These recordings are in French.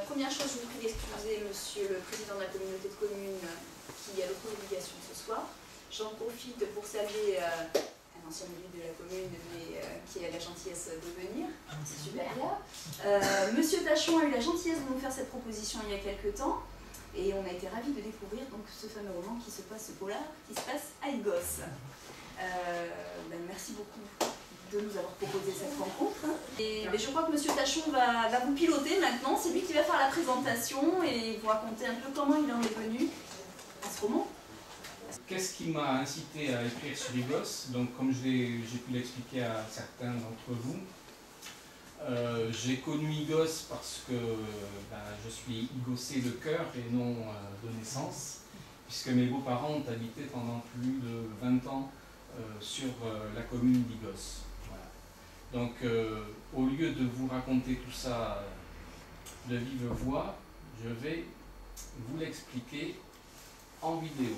première chose, je vous prie d'excuser Monsieur le Président de la communauté de communes qui a d'autres obligations ce soir. J'en profite pour saluer un ancien élu de la commune, mais qui a la gentillesse de venir. C'est super là. Monsieur Tachon a eu la gentillesse de nous faire cette proposition il y a quelques temps. Et on a été ravis de découvrir donc, ce fameux roman qui se passe, ce polar, qui se passe à Igos. Merci beaucoup de nous avoir proposé cette rencontre. Et je crois que Monsieur Tachon va vous piloter maintenant. C'est lui qui va faire la présentation et vous raconter un peu comment il en est venu à ce roman. Qu'est-ce qui m'a incité à écrire sur Igos? Donc, comme j'ai pu l'expliquer à certains d'entre vous, j'ai connu Igos parce que je suis igossé de cœur et non de naissance, puisque mes beaux-parents ont habité pendant plus de 20 ans sur la commune d'Igos. Voilà. Donc, au lieu de vous raconter tout ça de vive voix, je vais vous l'expliquer en vidéo.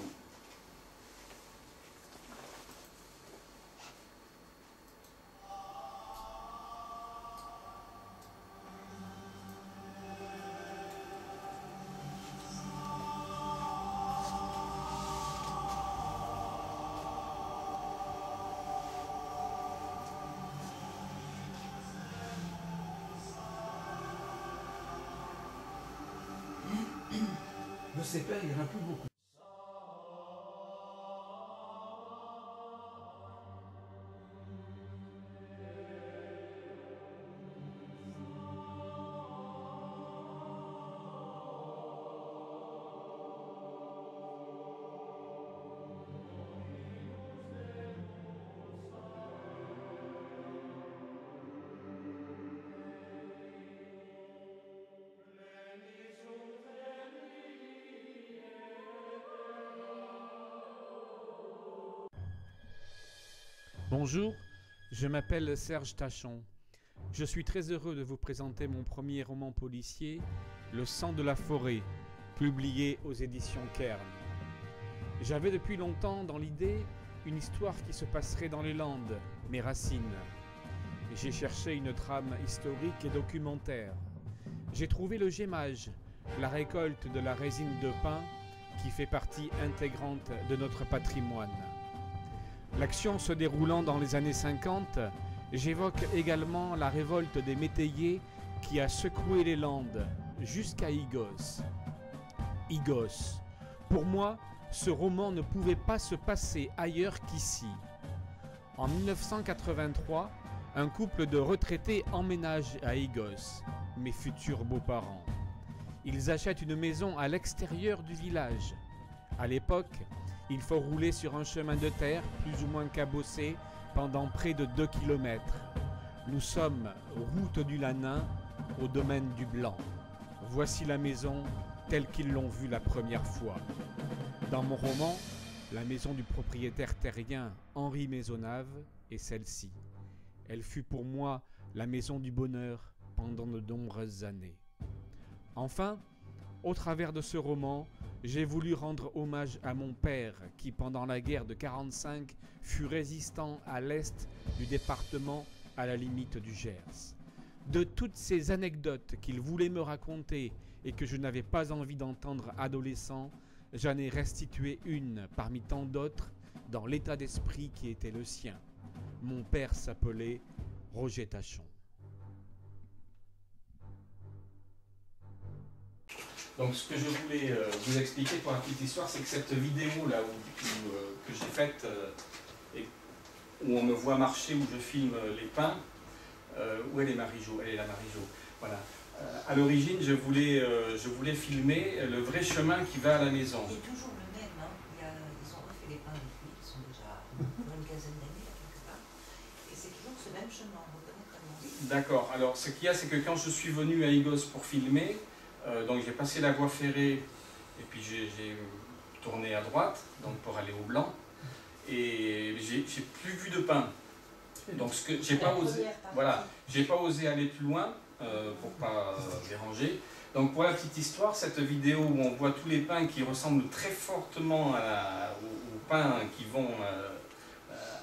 De ces pères, il n'y en a plus beaucoup. Bonjour, je m'appelle Serge Tachon. Je suis très heureux de vous présenter mon premier roman policier, Le sang de la forêt, publié aux éditions Kern. J'avais depuis longtemps dans l'idée une histoire qui se passerait dans les Landes, mes racines. J'ai cherché une trame historique et documentaire. J'ai trouvé le gémage, la récolte de la résine de pin qui fait partie intégrante de notre patrimoine. L'action se déroulant dans les années 50, j'évoque également la révolte des métayers qui a secoué les Landes jusqu'à Igos. Igos. Pour moi, ce roman ne pouvait pas se passer ailleurs qu'ici. En 1983, un couple de retraités emménage à Igos, mes futurs beaux-parents. Ils achètent une maison à l'extérieur du village. À l'époque, il faut rouler sur un chemin de terre plus ou moins cabossé pendant près de 2 km. Nous sommes route du Lanin, au domaine du Blanc. Voici la maison telle qu'ils l'ont vue la première fois. Dans mon roman, la maison du propriétaire terrien Henri Maisonnave est celle-ci. Elle fut pour moi la maison du bonheur pendant de nombreuses années. Enfin, au travers de ce roman, j'ai voulu rendre hommage à mon père qui, pendant la guerre de 1945, fut résistant à l'est du département à la limite du Gers. De toutes ces anecdotes qu'il voulait me raconter et que je n'avais pas envie d'entendre adolescent, j'en ai restitué une parmi tant d'autres dans l'état d'esprit qui était le sien. Mon père s'appelait Roger Tachon. Donc ce que je voulais vous expliquer pour la petite histoire, c'est que cette vidéo là que j'ai faite, où on me voit marcher, où je filme les pins, où elle est Marie-Jo, elle est la Marie-Jo. Voilà. À l'origine, je voulais filmer le vrai chemin qui va à la maison. Il est toujours le même, hein. Ils ont refait les pins depuis, ils sont déjà pour une quinzaine d'années quelque part. Et c'est toujours ce même chemin, on reconnaît vraiment. D'accord. Alors ce qu'il y a, c'est que quand je suis venu à Igos pour filmer, donc j'ai passé la voie ferrée et puis j'ai tourné à droite donc pour aller au Blanc et j'ai plus vu de pin. Donc ce que j'ai pas osé, voilà, j'ai pas osé aller plus loin pour pas déranger. Donc pour la petite histoire, cette vidéo où on voit tous les pins qui ressemblent très fortement aux pins qui vont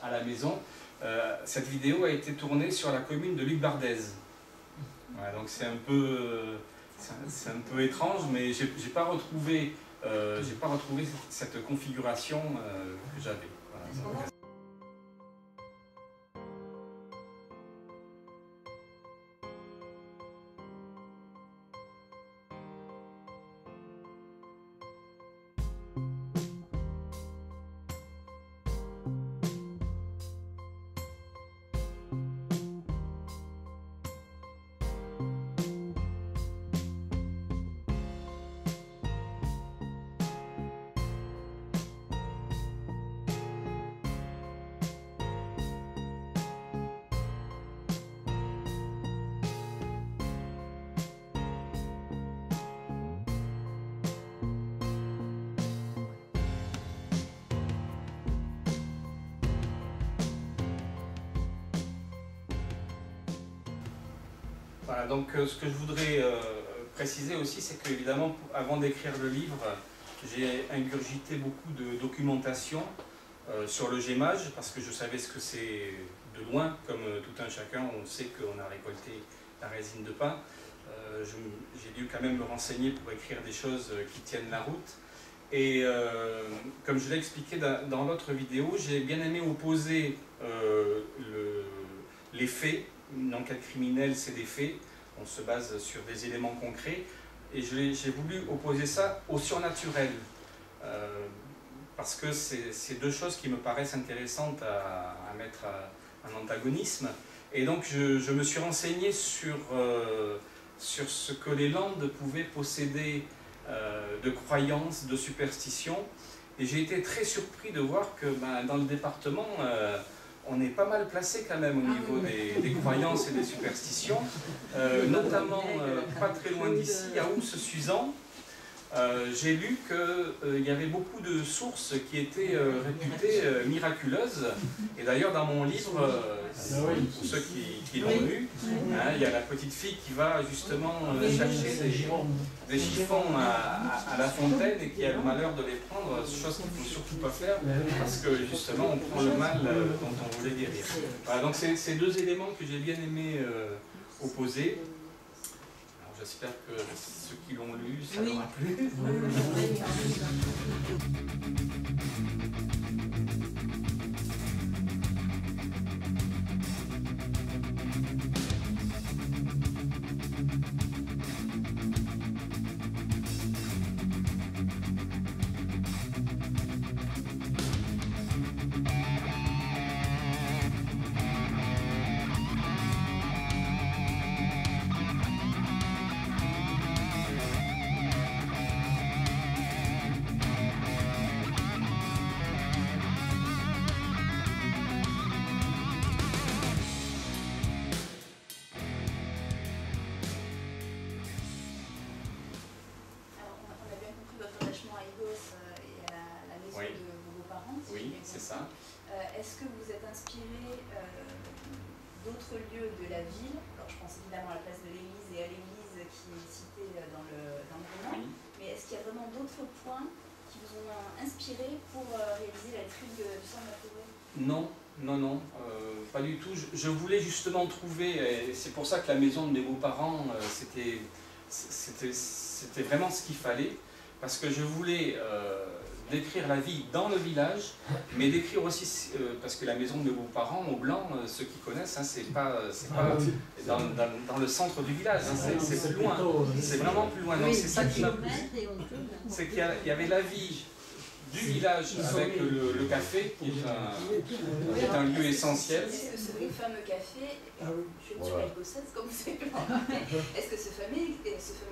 à la maison, cette vidéo a été tournée sur la commune de Luc-Bardez. Voilà, donc c'est un peu c'est un peu étrange, mais j'ai pas retrouvé cette configuration que j'avais. Voilà. Voilà, donc ce que je voudrais préciser aussi, c'est qu'évidemment, avant d'écrire le livre, j'ai ingurgité beaucoup de documentation sur le gémage, parce que je savais ce que c'est de loin, comme tout un chacun, on sait qu'on a récolté la résine de pin. J'ai dû quand même me renseigner pour écrire des choses qui tiennent la route. Et comme je l'ai expliqué dans l'autre vidéo, j'ai bien aimé opposer les faits. Une enquête criminelle, c'est des faits, on se base sur des éléments concrets, et j'ai voulu opposer ça au surnaturel, parce que c'est deux choses qui me paraissent intéressantes à mettre en antagonisme. Et donc je me suis renseigné sur ce que les Landes pouvaient posséder de croyances, de superstitions, et j'ai été très surpris de voir que dans le département, on est pas mal placé quand même au niveau des croyances et des superstitions, notamment pas très loin d'ici, à Ouse-Suzan. J'ai lu qu'il y avait beaucoup de sources qui étaient réputées miraculeuses. Et d'ailleurs dans mon livre, pour ceux qui l'ont lu, il y a la petite fille qui va justement chercher des chiffons à la fontaine et qui a le malheur de les prendre, chose qu'il ne faut surtout pas faire, parce que justement on prend le mal dont on voulait guérir. Voilà, donc c'est deux éléments que j'ai bien aimé opposer. J'espère que ceux qui l'ont lu, ça leur a plu. Est-ce que vous êtes inspiré d'autres lieux de la ville? Alors je pense évidemment à la place de l'église et à l'église qui est citée dans le roman, mais est-ce qu'il y a vraiment d'autres points qui vous ont inspiré pour réaliser la trigue du sang de la forêt? Non, pas du tout. Je voulais justement trouver, et c'est pour ça que la maison de mes beaux-parents, c'était vraiment ce qu'il fallait, parce que je voulais décrire la vie dans le village, mais décrire aussi, parce que la maison de mes beaux-parents, au Blanc, ceux qui connaissent, c'est pas dans le centre du village, c'est plus loin, c'est vraiment plus loin. Donc c'est ça qui m'a plu, c'est qu'il y avait la vie du village avec le café, qui est un lieu essentiel. Est-ce que ce fameux café, je ne suis pas écossaise comme vous savez pas, est-ce que ce fameux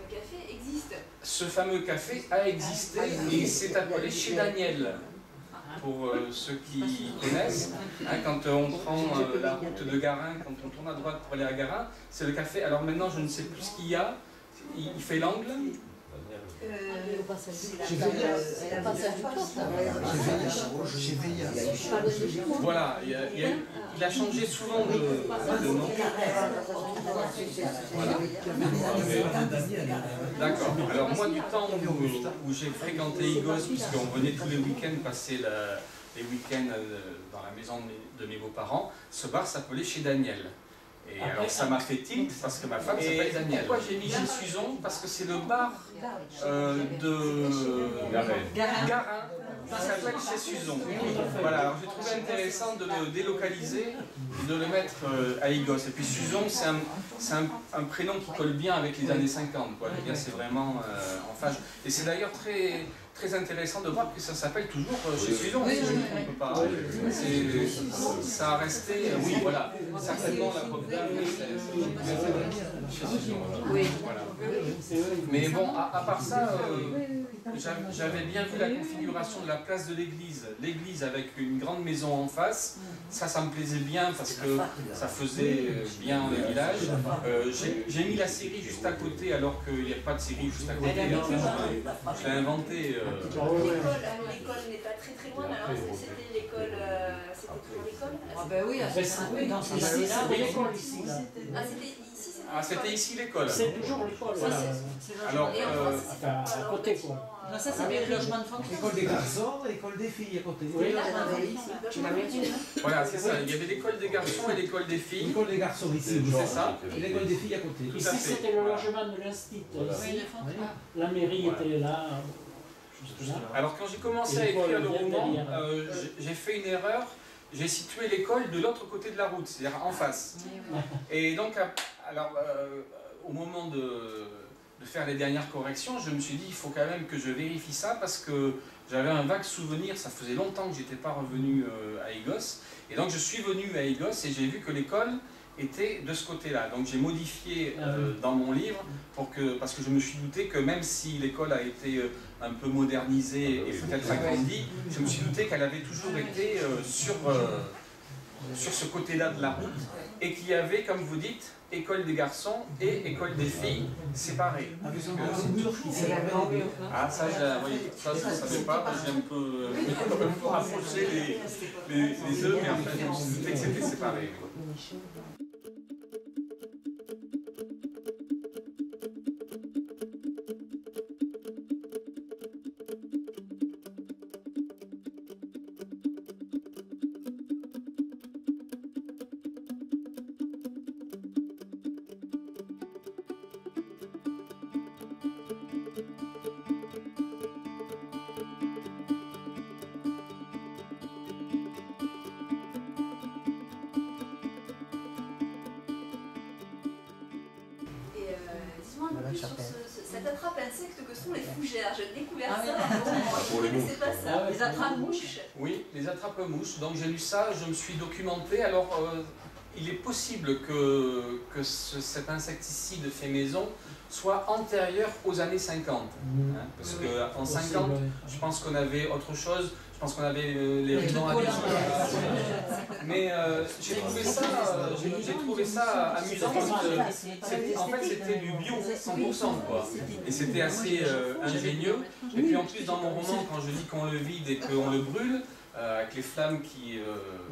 café existe? Ce fameux café a existé et s'est appelé chez Daniel. Pour ceux qui connaissent, quand on prend la route de Garin, quand on tourne à droite pour aller à Garin, c'est le café. Alors maintenant, je ne sais plus ce qu'il y a. Il fait l'angle. Voilà, il a changé souvent de nom. Voilà. D'accord. Alors moi, du temps où j'ai fréquenté Igos, puisqu'on venait tous les week-ends passer les week-ends dans la maison de mes beaux-parents, ce bar s'appelait Chez Daniel. Et alors ça m'a fait tilt parce que ma femme s'appelle Daniel. Pourquoi j'ai mis Gilles Suzon? Parce que c'est le bar de Garin qui s'appelle chez Suzon. Voilà, alors j'ai trouvé intéressant de le délocaliser et de le mettre à Igos. Et puis Suzon, c'est un prénom qui colle bien avec les années 50. Quoi. C'est vraiment en phase. Et c'est d'ailleurs très intéressant de voir que ça s'appelle toujours chez Suzon, si je ne me trompe pas. Ça a resté, oui, voilà, certainement la pop chez Suzon. Oui. Voilà. Mais bon, à part ça, j'avais bien vu la configuration de la place de l'église. L'église avec une grande maison en face, ça me plaisait bien parce que ça faisait bien le village. J'ai mis la série juste à côté alors qu'il n'y a pas de série juste à côté. Je l'ai inventé. L'école n'est pas très loin, mais alors est-ce que c'était l'école, c'était toujours l'école? Ah ben oui, dans ces années-là, l'école ici. Ah, c'était ici l'école. C'est toujours l'école. Voilà. Alors, à côté quoi. Non, ça c'était le logement de fonction. L'école des garçons, l'école des filles à côté. Oui. Voilà, c'est ça. Il y avait l'école des garçons et l'école des filles. L'école des garçons ici, c'est ça. et l'école des filles à côté. Tout à Ici fait. c'était le logement de l'Institut. Ici, la mairie était là. Jusque là. Alors quand j'ai commencé à écrire le roman, j'ai fait une erreur. J'ai situé l'école de l'autre côté de la route, c'est-à-dire en face. Et donc, alors, au moment de faire les dernières corrections, je me suis dit, il faut quand même que je vérifie ça parce que j'avais un vague souvenir, ça faisait longtemps que je n'étais pas revenu à Igos. Et donc je suis venu à Igos et j'ai vu que l'école était de ce côté-là. Donc j'ai modifié dans mon livre parce que je me suis douté que même si l'école a été un peu modernisée et peut-être agrandie, je me suis douté qu'elle avait toujours été sur ce côté-là de la route et qu'il y avait, comme vous dites, école des garçons et école des filles séparées. Ah ça je ne savais pas, j'ai un peu rapproché les deux, mais en fait je me suis douté que c'était séparé. Cette attrape insecte que sont les fougères. J'ai découvert ça. Je ne connaissais pas ça. Les attrape-mouches. Oui, les attrape-mouches. Donc j'ai lu ça, je me suis documenté. Alors il est possible que cet insecticide fait maison soit antérieur aux années 50. Hein, parce qu'en 50, je pense qu'on avait autre chose. Je pense qu'on avait les rubans à mais j'ai trouvé ça amusant parce que en fait c'était du bio 100% quoi. Et c'était assez ingénieux. Et puis en plus dans mon roman, quand je dis qu'on le vide et qu'on le brûle, avec les flammes qui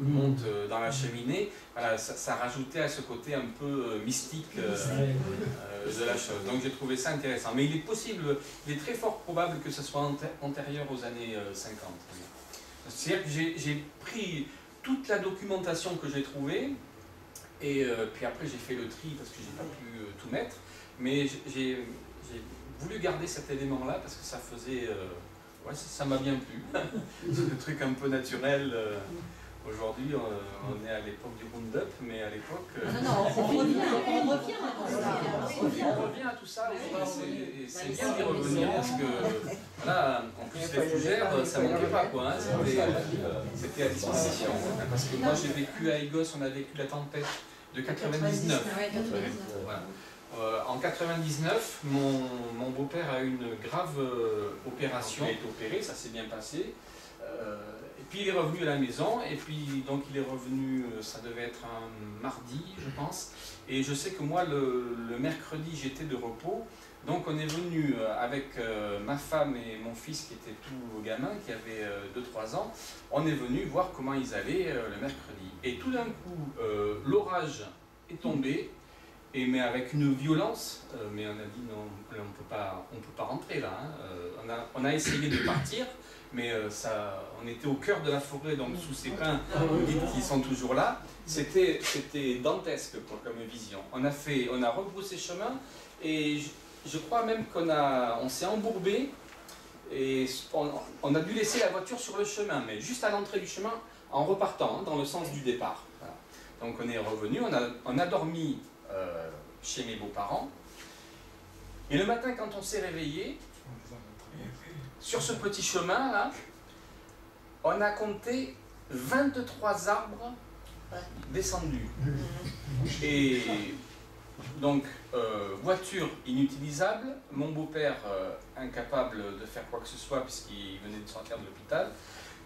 montent dans la cheminée, voilà, ça rajoutait à ce côté un peu mystique de la chose. Donc j'ai trouvé ça intéressant. Mais il est possible, il est très fort probable que ce soit antérieur aux années 50. C'est-à-dire que j'ai pris toute la documentation que j'ai trouvée, et puis après j'ai fait le tri parce que j'ai pas pu tout mettre, mais j'ai voulu garder cet élément-là parce que ça faisait... ouais, ça m'a bien plu. Le truc un peu naturel. Aujourd'hui, on est à l'époque du Roundup, mais à l'époque... on revient à tout ça, et c'est bien d'y revenir, parce que, voilà, en plus les fougères, ça ne manquait pas, quoi, hein, c'était à disposition. Parce que moi, j'ai vécu à Igos, on a vécu la tempête de 99. Voilà. En 99, mon beau-père a eu une grave opération, il a été opéré, ça s'est bien passé. Et puis il est revenu à la maison, et puis donc il est revenu, ça devait être un mardi je pense, et je sais que moi le mercredi j'étais de repos, donc on est venu avec ma femme et mon fils qui était tout gamin, qui avait 2-3 ans, on est venu voir comment ils allaient le mercredi. Et tout d'un coup l'orage est tombé, mais avec une violence, mais on a dit non, on peut pas rentrer là. Hein. On a essayé de partir, mais on était au cœur de la forêt, donc sous ces pins qui sont toujours là. C'était dantesque comme vision. On a rebroussé chemin, et je crois même on s'est embourbé, et on a dû laisser la voiture sur le chemin, mais juste à l'entrée du chemin, en repartant, hein, dans le sens du départ. Voilà. Donc on est revenu, on a dormi chez mes beaux-parents, et le matin quand on s'est réveillé, sur ce petit chemin là, on a compté 23 arbres descendus. Et donc voiture inutilisable, mon beau-père incapable de faire quoi que ce soit puisqu'il venait de sortir de l'hôpital.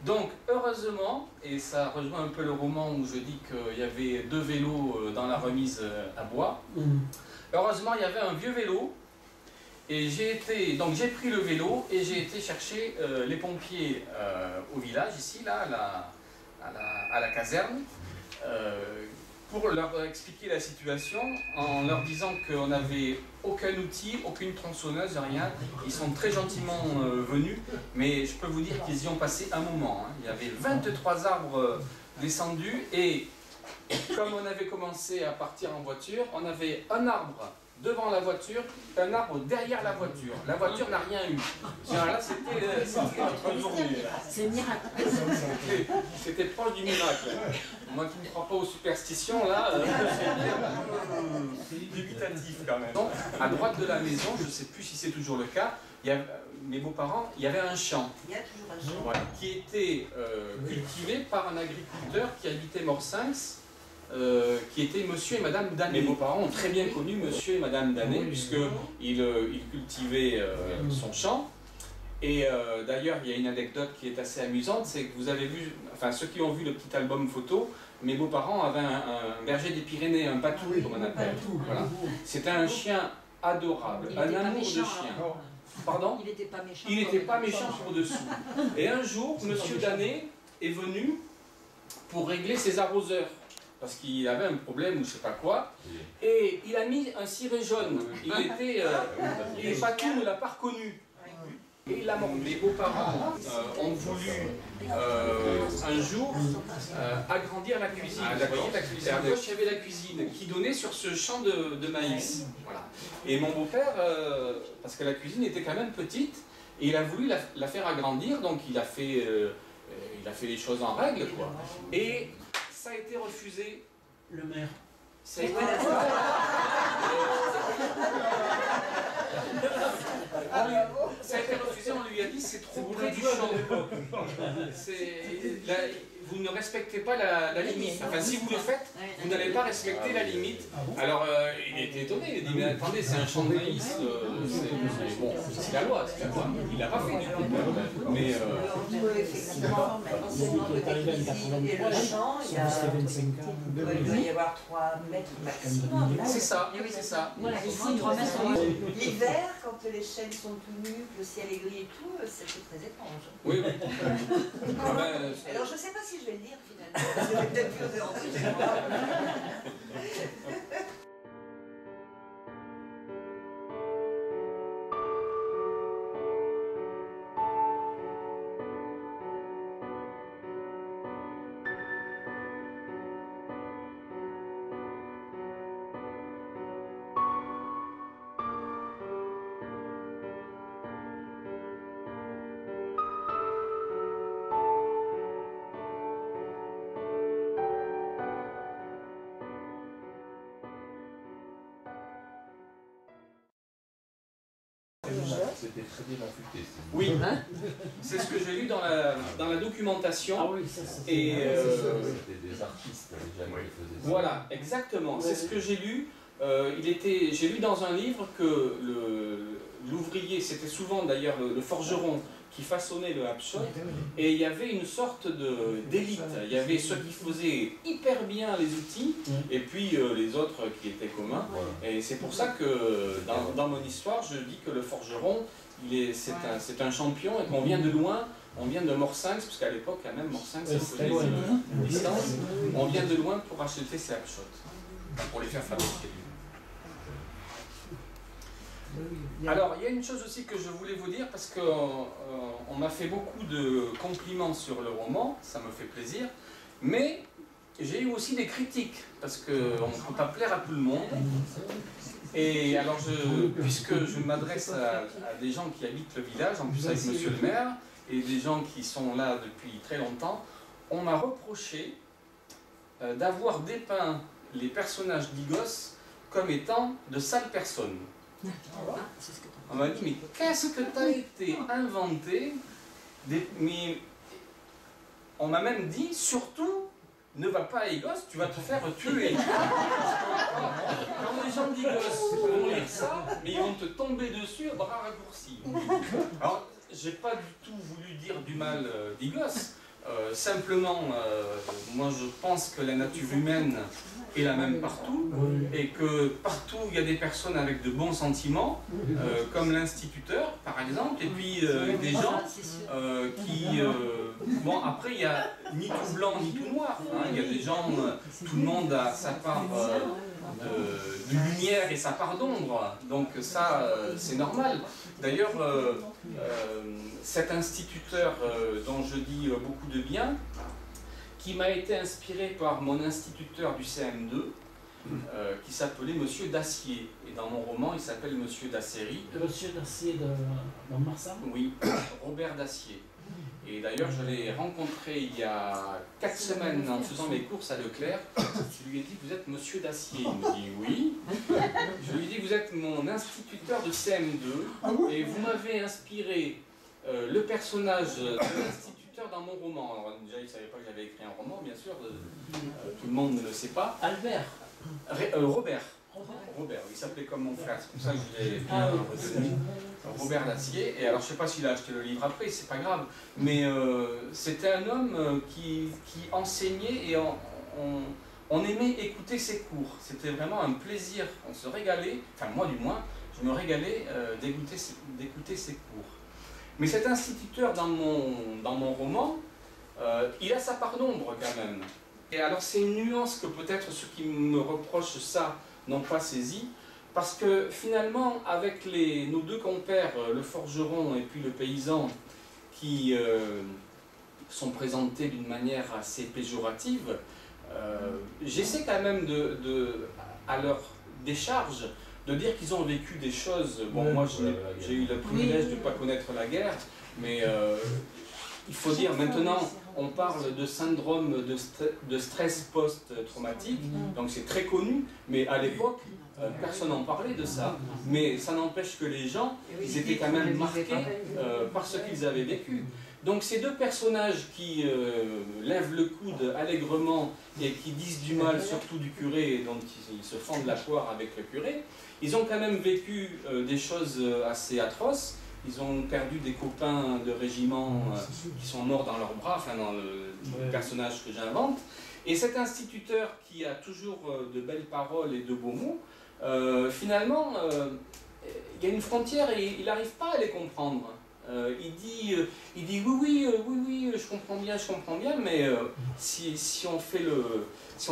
Donc heureusement, et ça rejoint un peu le roman où je dis qu'il y avait 2 vélos dans la remise à bois, heureusement il y avait un vieux vélo, et j'ai pris le vélo et j'ai été chercher les pompiers au village, ici, là, à la caserne, pour leur expliquer la situation en leur disant qu'on n'avait aucun outil, aucune tronçonneuse, rien. Ils sont très gentiment venus, mais je peux vous dire qu'ils y ont passé un moment. Hein. Il y avait 23 arbres descendus, et comme on avait commencé à partir en voiture, on avait un arbre devant la voiture, un arbre derrière la voiture. La voiture n'a rien eu. Là, c'était notre journée. C'est miracle. C'était proche du miracle. Moi qui ne crois pas aux superstitions, là, c'est dubitatif quand même. Donc, à droite de la maison, je ne sais plus si c'est toujours le cas, mes beaux-parents, il y avait un champ. Il y a toujours un champ. Voilà, qui était cultivé par un agriculteur qui habitait Morsinx, qui était monsieur et madame Danet. Mes beaux-parents ont très bien connu monsieur et madame Danet, puisqu'ils cultivaient son champ. Et d'ailleurs, il y a une anecdote qui est assez amusante, c'est que vous avez vu, enfin ceux qui ont vu le petit album photo, mes beaux-parents avaient un berger des Pyrénées, un patou, comme on appelle. Voilà. C'était un chien adorable, un amour de chien. Pardon ? Il n'était pas méchant. Il n'était pas méchant pour dessous. Et un jour, monsieur Danet est venu pour régler ses arroseurs, parce qu'il avait un problème ou je ne sais pas quoi, et il a mis un ciré jaune. Les patous ne l'a pas reconnu. Et il l'a mordu. Mes beaux-parents ont voulu un jour agrandir la cuisine. Et à gauche, il y avait la cuisine qui donnait sur ce champ de maïs. Voilà. Et mon beau-père, parce que la cuisine était quand même petite, et il a voulu la faire agrandir, donc il a fait les choses en règle, quoi. Et ça a été refusé. Le maire. Ça a été... Ça a été refusé, on lui a dit c'est trop près du champ. Vous ne respectez pas la limite. Enfin, si vous le faites, vous n'allez pas respecter la limite. Alors, il était étonné, il a dit mais attendez, c'est un champ de maïs, bon, c'est la loi, c'est la loi. Il l'a pas fait du coup. Mais effectivement, anciennement côté cuisine et le champ, il doit y avoir 3 mètres maximum. c'est ça, c'est ça. Voilà, ici, 3 mètres. L'hiver, quand les chênes sont tout nus, que le ciel est gris et tout, c'était très étrange. Oui, oui. Alors je ne sais pas si je vais le dire finalement, parce que j'ai peut-être plus osé rentrer chez moi. C'était très bien affûté. Oui, c'est ce que j'ai lu dans la documentation. Ah oui, ça c'est... Et C'était des artistes déjà qui faisaient ça. voilà, exactement. C'est ce que j'ai lu. J'ai lu dans un livre que l'ouvrier, c'était souvent d'ailleurs le forgeron qui façonnait le hapshot, et il y avait une sorte d'élite. Il y avait ceux qui faisaient hyper bien les outils, et puis les autres qui étaient communs. Et c'est pour ça que dans mon histoire, je dis que le forgeron, c'est un champion, et qu'on vient de loin. On vient de Morsinx, parce qu'à l'époque, quand même, Morsinx, ça faisait une distance. On vient de loin pour acheter ces hapshots, pour les faire fabriquer. Alors, il y a une chose aussi que je voulais vous dire, parce qu'on m'a fait beaucoup de compliments sur le roman, ça me fait plaisir, mais j'ai eu aussi des critiques, parce qu'on ne peut pas plaire à tout le monde. Et alors, puisque je m'adresse à des gens qui habitent le village, en plus avec monsieur le maire, et des gens qui sont là depuis très longtemps, on m'a reproché d'avoir dépeint les personnages d'Igos comme étant de sales personnes. On m'a dit, mais qu'est-ce que tu as été inventé mais on m'a même dit, surtout, ne va pas à Igos, tu vas te faire tuer. Quand les gens d'Igos vont lire ça, mais ils vont te tomber dessus à bras raccourcis. Alors, j'ai pas du tout voulu dire du mal d'Igos. Simplement, moi je pense que la nature humaine est la même partout et que partout il y a des personnes avec de bons sentiments, comme l'instituteur par exemple, et puis des gens qui... bon, après il n'y a ni tout blanc ni tout noir, hein. Il y a des gens, tout le monde a sa part de lumière et sa part d'ombre, donc ça c'est normal. D'ailleurs, cet instituteur dont je dis beaucoup de bien, qui m'a été inspiré par mon instituteur du CM2, qui s'appelait Monsieur Dacier. Et dans mon roman, il s'appelle Monsieur Dacéry. Monsieur Dacier de Marsan? Oui, Robert Dacier. Et d'ailleurs, je l'ai rencontré il y a 4 semaines en faisant mes courses à Leclerc. Je lui ai dit, vous êtes Monsieur Dacier? Il me dit oui. Je lui ai dit, vous êtes mon instituteur de CM2 et vous m'avez inspiré le personnage de l'instituteur dans mon roman. Alors déjà, il ne savait pas que j'avais écrit un roman, bien sûr. Tout le monde ne le sait pas. Albert. Robert. Robert, il s'appelait comme mon frère, c'est pour ça que je l'ai bien retenu. Robert Dacier, et alors je ne sais pas s'il a acheté le livre après, c'est pas grave, mais c'était un homme qui enseignait et on aimait écouter ses cours. C'était vraiment un plaisir, on se régalait, enfin moi du moins, je me régalais d'écouter ses cours. Mais cet instituteur dans mon roman, il a sa part d'ombre quand même. Et alors c'est une nuance que peut-être ceux qui me reprochent ça n'ont pas saisi, parce que finalement, avec nos deux compères, le forgeron et puis le paysan, qui sont présentés d'une manière assez péjorative, j'essaie quand même à leur décharge de dire qu'ils ont vécu des choses. Bon, moi j'ai eu le privilège de ne pas connaître la guerre, mais il faut dire maintenant, on parle de syndrome de stress post-traumatique, donc c'est très connu, mais à l'époque, personne n'en parlait de ça. Mais ça n'empêche que les gens, ils étaient quand même marqués par ce qu'ils avaient vécu. Donc ces deux personnages qui lèvent le coude allègrement et qui disent du mal, surtout du curé, et dont ils se fendent la poire avec le curé, ils ont quand même vécu des choses assez atroces. Ils ont perdu des copains de régiment qui sont morts dans leurs bras, enfin dans le personnage que j'invente. Et cet instituteur qui a toujours de belles paroles et de beaux mots, finalement, il y a une frontière et il n'arrive pas à les comprendre. Il dit oui, je comprends bien, mais si on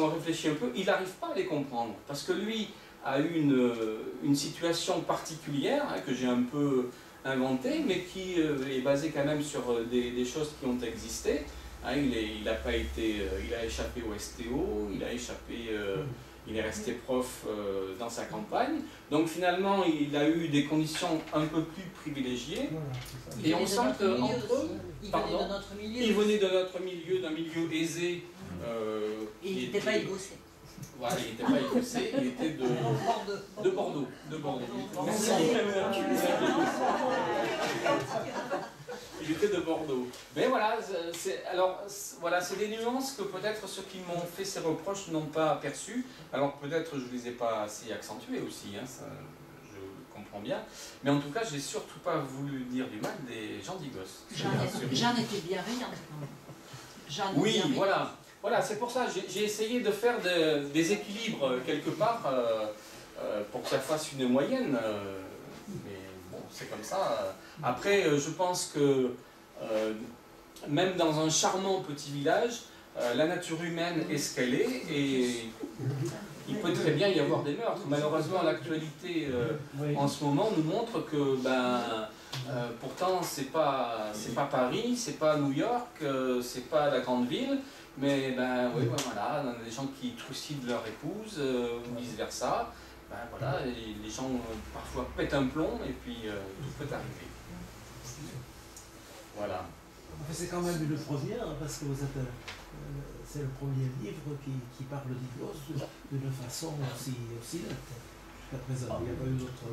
réfléchit un peu, il n'arrive pas à les comprendre. Parce que lui a eu une situation particulière, hein, que j'ai un peu inventé, mais qui est basé quand même sur des choses qui ont existé. Hein, il a échappé au STO, il est resté prof dans sa campagne. Donc finalement, il a eu des conditions un peu plus privilégiées. Et on sent qu'entre eux, il venait de notre milieu, d'un milieu aisé. Et il n'était pas égossé. Voilà, il n'était pas écossais, il était de Bordeaux. Merci. Il était de Bordeaux. Mais voilà, c'est des nuances que peut-être ceux qui m'ont fait ces reproches n'ont pas aperçues. Alors peut-être je ne les ai pas assez accentuées aussi, hein, ça, je comprends bien. Mais en tout cas, j'ai surtout pas voulu dire du mal des gens d'Igos. Jeanne était bienveillante. Oui, voilà. Voilà, c'est pour ça, j'ai essayé de faire des équilibres quelque part pour que ça fasse une moyenne. Mais bon, c'est comme ça. Après, je pense que même dans un charmant petit village, la nature humaine est ce qu'elle est. il peut très bien y avoir des meurtres. Malheureusement, l'actualité en ce moment nous montre que pourtant c'est pas Paris, c'est pas New York, c'est pas la grande ville, mais voilà, on a des gens qui trucident leur épouse ou vice versa. Voilà, et les gens parfois pètent un plomb et puis tout peut arriver. Voilà. C'est quand même une première parce que vous êtes, c'est le premier livre qui parle d'Igos d'une façon aussi nette. Jusqu'à présent, il n'y a pas eu d'autres.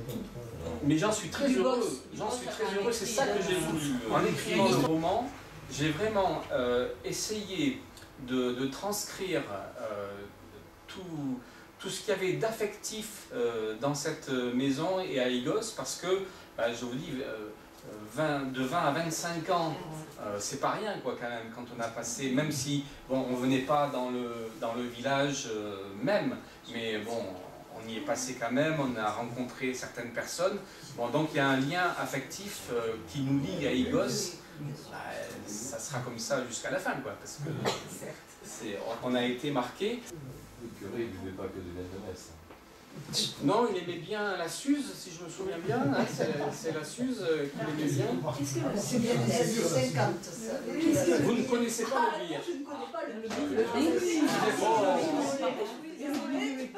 Mais j'en suis très heureux. C'est ça que j'ai voulu. En écrivant le roman, j'ai vraiment essayé de transcrire tout ce qu'il y avait d'affectif dans cette maison et à Igos, parce que, je vous dis, de 20 à 25 ans, c'est pas rien quoi quand même, quand on a passé, même si bon, on venait pas dans le village même, mais bon, on y est passé quand même, on a rencontré certaines personnes, bon, donc il y a un lien affectif qui nous lie à Igos, ça sera comme ça jusqu'à la fin quoi, parce que on a été marqué. Le curé, il ne buvait pas que de l'Indonésie. Non, il aimait bien la Suze, si je me souviens bien. Hein, c'est la Suze qu'il aimait bien. C'est bien les années 50, ça. Vous ne connaissez pas le bière? Je ne connais pas le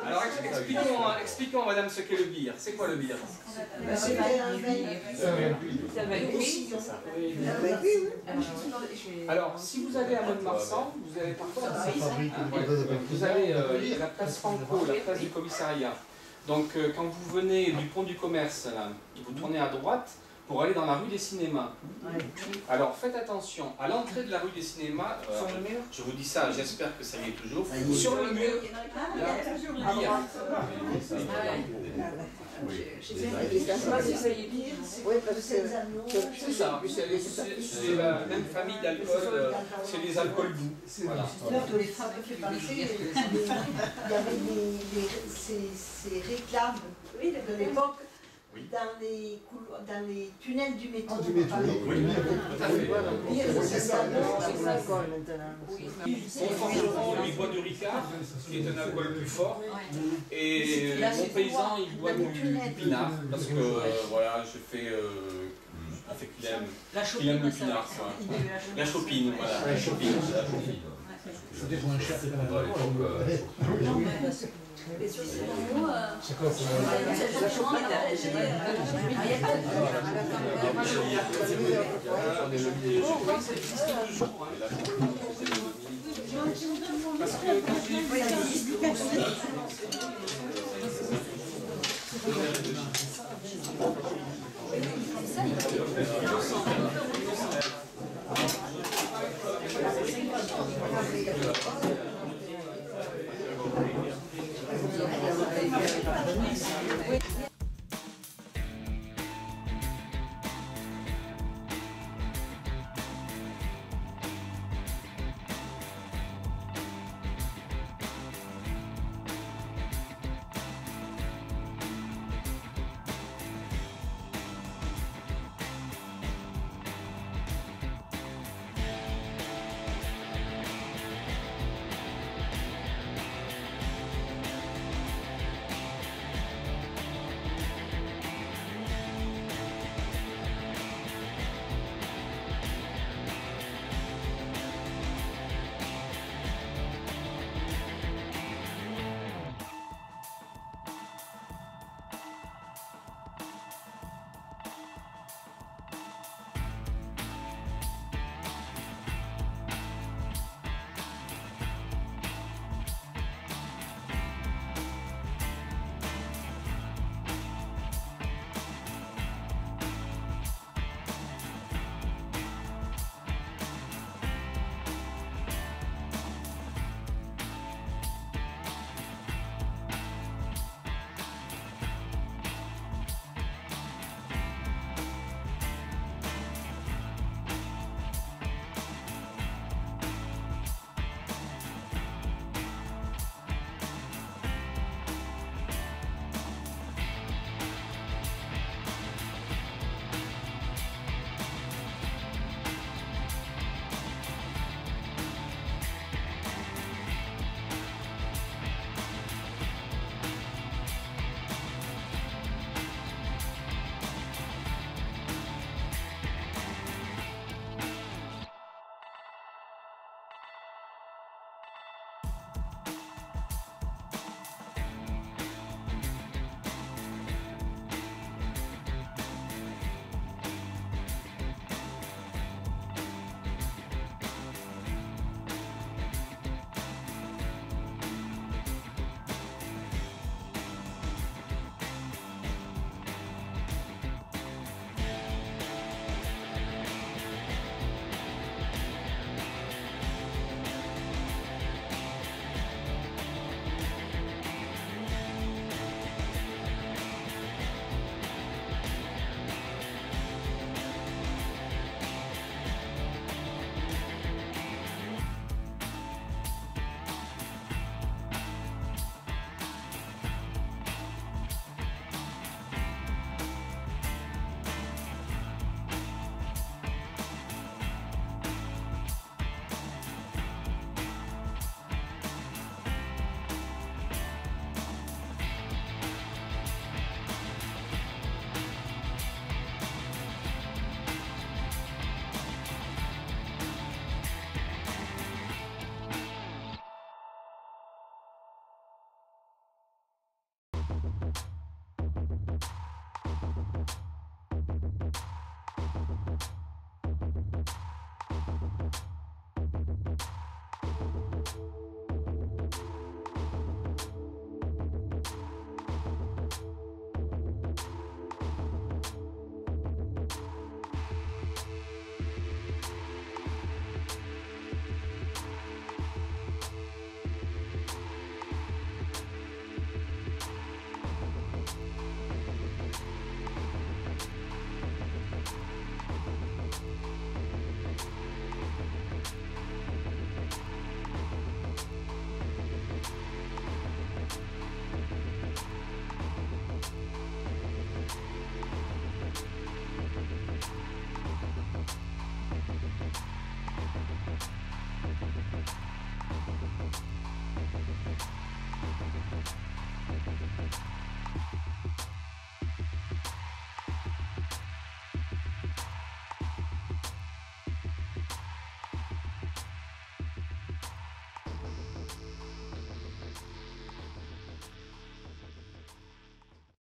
Alors expliquons, madame, ce qu'est le bière. C'est quoi le bière? C'est un Alors, si vous allez à Mont-de-Marsan, vous avez parfois vous avez la place Franco, la place du commissariat. Donc, quand vous venez du pont du commerce, là, vous tournez à droite pour aller dans la rue des cinémas. Alors, faites attention, à l'entrée de la rue des cinémas, je vous dis ça, j'espère que ça y est toujours, sur le mur, il y a le bière. C'est ça, c'est la même famille d'alcool, c'est les alcools doux. Voilà. Ça me fait penser, il y avait ces réclames de l'époque dans les tunnels du métro. Oui, tout à fait. Mon forgeron, lui, boit du Ricard, qui est un alcool plus fort, et mon paysan, il boit du pinard, parce que voilà, je fais qu'il aime le pinard. La chopine, voilà. La chopine. C'était pour un chat, c'est pas la Et sur ces mots, c'est quoi pour parce que quand